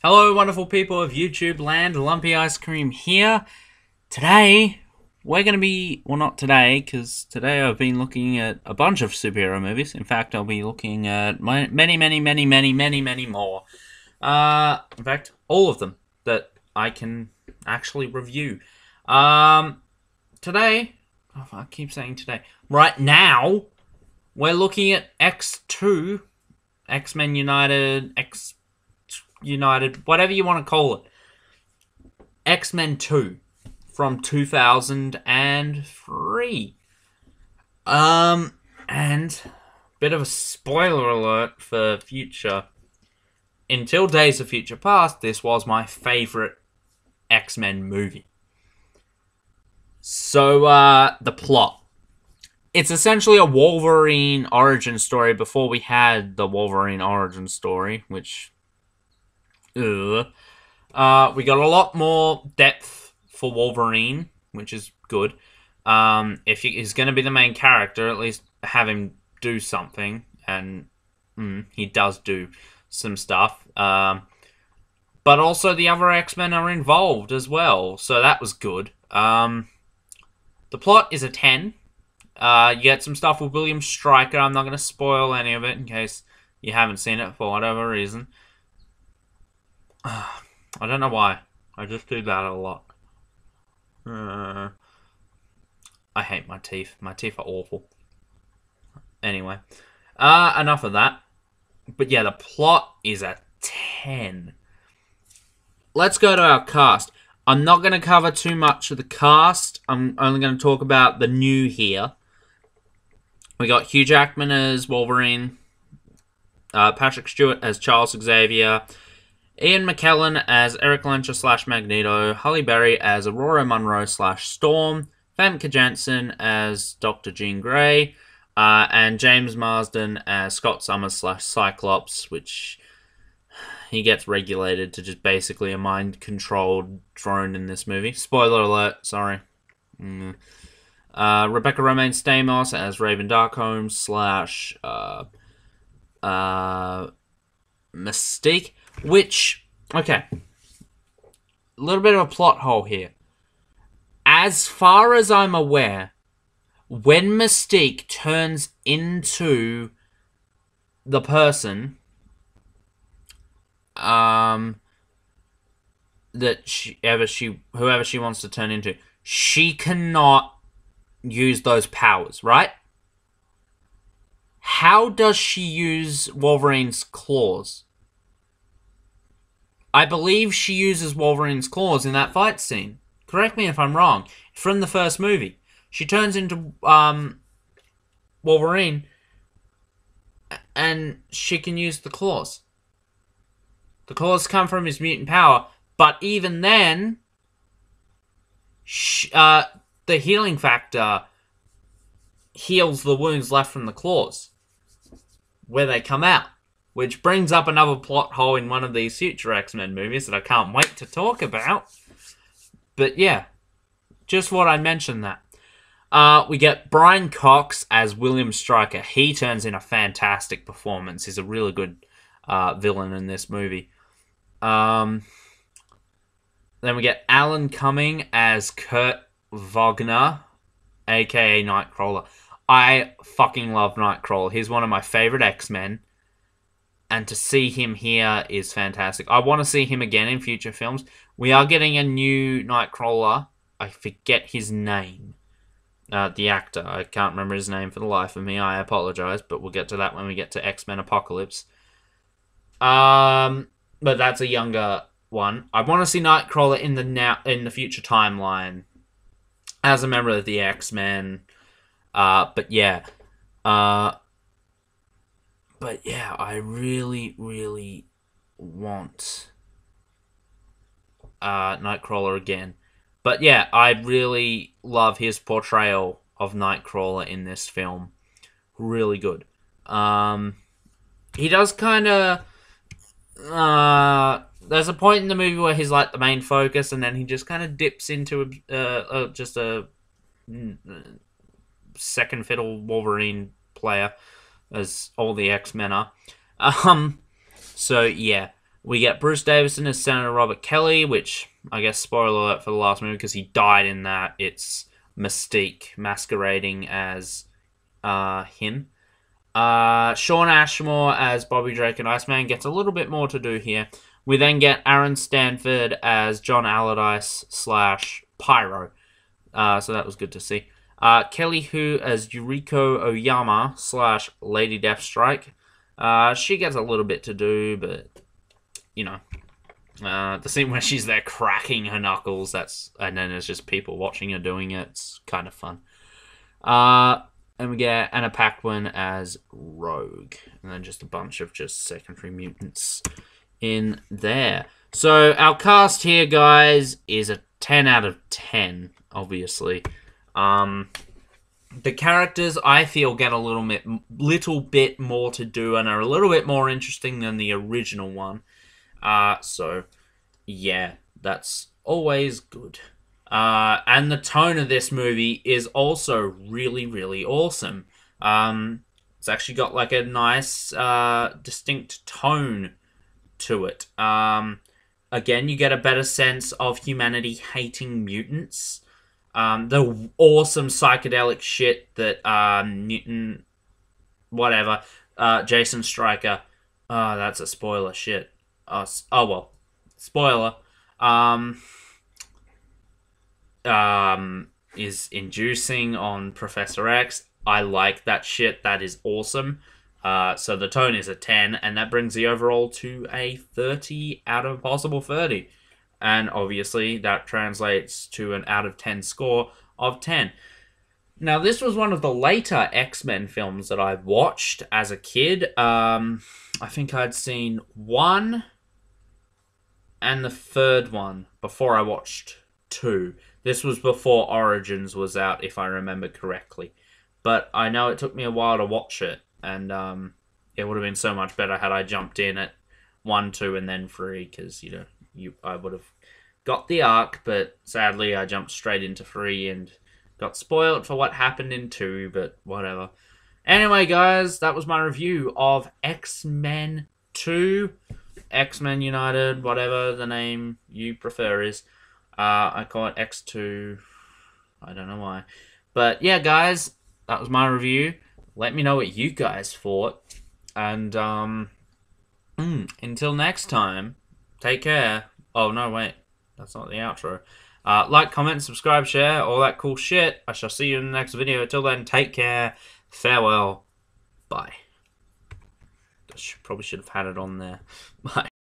Hello, wonderful people of YouTube land. Lumpy Ice Cream here. Today, we're going to be... Well, not today, because today I've been looking at a bunch of superhero movies. In fact, I'll be looking at many more. In fact, all of them that I can actually review. Today... Oh, I keep saying today. Right now, we're looking at X2, X-Men United, whatever you want to call it. X-Men 2 from 2003. And bit of a spoiler alert for future. Until Days of Future Past, this was my favorite X-Men movie. So, the plot. It's essentially a Wolverine origin story before we had the Wolverine origin story, which... we got a lot more depth for Wolverine, which is good. If he's going to be the main character, at least have him do something, and he does do some stuff. But also the other X-Men are involved as well, so that was good. The plot is a 10. You get some stuff with William Stryker. I'm not going to spoil any of it in case you haven't seen it for whatever reason. I don't know why. I just do that a lot. I hate my teeth. My teeth are awful. Anyway. Enough of that. But yeah, the plot is a 10. Let's go to our cast. I'm not going to cover too much of the cast. I'm only going to talk about the new here. We got Hugh Jackman as Wolverine. Patrick Stewart as Charles Xavier. Ian McKellen as Eric Lyncher / Magneto, Halle Berry as Aurora Monroe / Storm, Famke Janssen as Dr. Jean Grey, and James Marsden as Scott Summers / Cyclops, which he gets regulated to just basically a mind-controlled drone in this movie. Spoiler alert, sorry. Rebecca Rimijn-Stamos as Raven Darkholme / Mystique. Which, okay, a little bit of a plot hole here. As far as I'm aware, when Mystique turns into the person that whoever she wants to turn into, she cannot use those powers, right? How does she use Wolverine's claws? I believe she uses Wolverine's claws in that fight scene. Correct me if I'm wrong. From the first movie. She turns into Wolverine and she can use the claws. The claws come from his mutant power, but even then, the healing factor heals the wounds left from the claws where they come out. Which brings up another plot hole in one of these future X-Men movies that I can't wait to talk about. But yeah, just what I mentioned that. We get Brian Cox as William Stryker. He turns in a fantastic performance. He's a really good villain in this movie. Then we get Alan Cumming as Kurt Wagner, aka Nightcrawler. I fucking love Nightcrawler. He's one of my favorite X-Men. And to see him here is fantastic. I want to see him again in future films. We are getting a new Nightcrawler. I forget his name. The actor. I can't remember his name for the life of me. I apologize, but we'll get to that when we get to X-Men Apocalypse. But that's a younger one. I want to see Nightcrawler in the future timeline as a member of the X-Men. But yeah. But yeah, I really, really want Nightcrawler again. But yeah, I really love his portrayal of Nightcrawler in this film. Really good. He does kind of... there's a point in the movie where he's like the main focus, and then he just kind of dips into just a second fiddle Wolverine player, as all the X-Men are. So yeah, We get Bruce Davison as Senator Robert Kelly, which, I guess, spoiler alert for the last movie, because he died in that. It's Mystique masquerading as him. Shawn Ashmore as Bobby Drake and Iceman gets a little bit more to do here. We then get Aaron Stanford as John Allardyce / Pyro. So that was good to see. Kelly Hu as Yuriko Oyama / Lady Deathstrike. She gets a little bit to do, but, you know. The scene where she's there cracking her knuckles, and then there's just people watching her doing it. It's kind of fun. And we get Anna Paquin as Rogue. And then just a bunch of just secondary mutants in there. So our cast here, guys, is a 10 out of 10, obviously. The characters, I feel, get a little bit more to do and are a little bit more interesting than the original one. So, yeah, that's always good. And the tone of this movie is also really, really awesome. It's actually got like a nice, distinct tone to it. Again, you get a better sense of humanity hating mutants. The awesome psychedelic shit that, Jason Stryker, that's a spoiler, shit. Oh well, spoiler, is inducing on Professor X. I like that shit. That is awesome. So the tone is a 10, and that brings the overall to a 30 out of possible 30. And obviously, that translates to an out of 10 score of 10. Now, this was one of the later X-Men films that I watched as a kid. I think I'd seen 1 and the 3rd one before I watched 2. This was before Origins was out, if I remember correctly. But I know it took me a while to watch it, and it would have been so much better had I jumped in at 1, 2, and then 3, because, you know, I would have got the arc, but sadly I jumped straight into 3 and got spoiled for what happened in 2, but whatever. Anyway, guys, that was my review of X-Men 2, X-Men United, whatever the name you prefer is. I call it X2, I don't know why. But yeah, guys, that was my review. Let me know what you guys thought, and until next time, take care. Oh, no, wait. That's not the outro. Like, comment, subscribe, share, all that cool shit. I shall see you in the next video. Till then, take care. Farewell. Bye. Probably should have had it on there. Bye.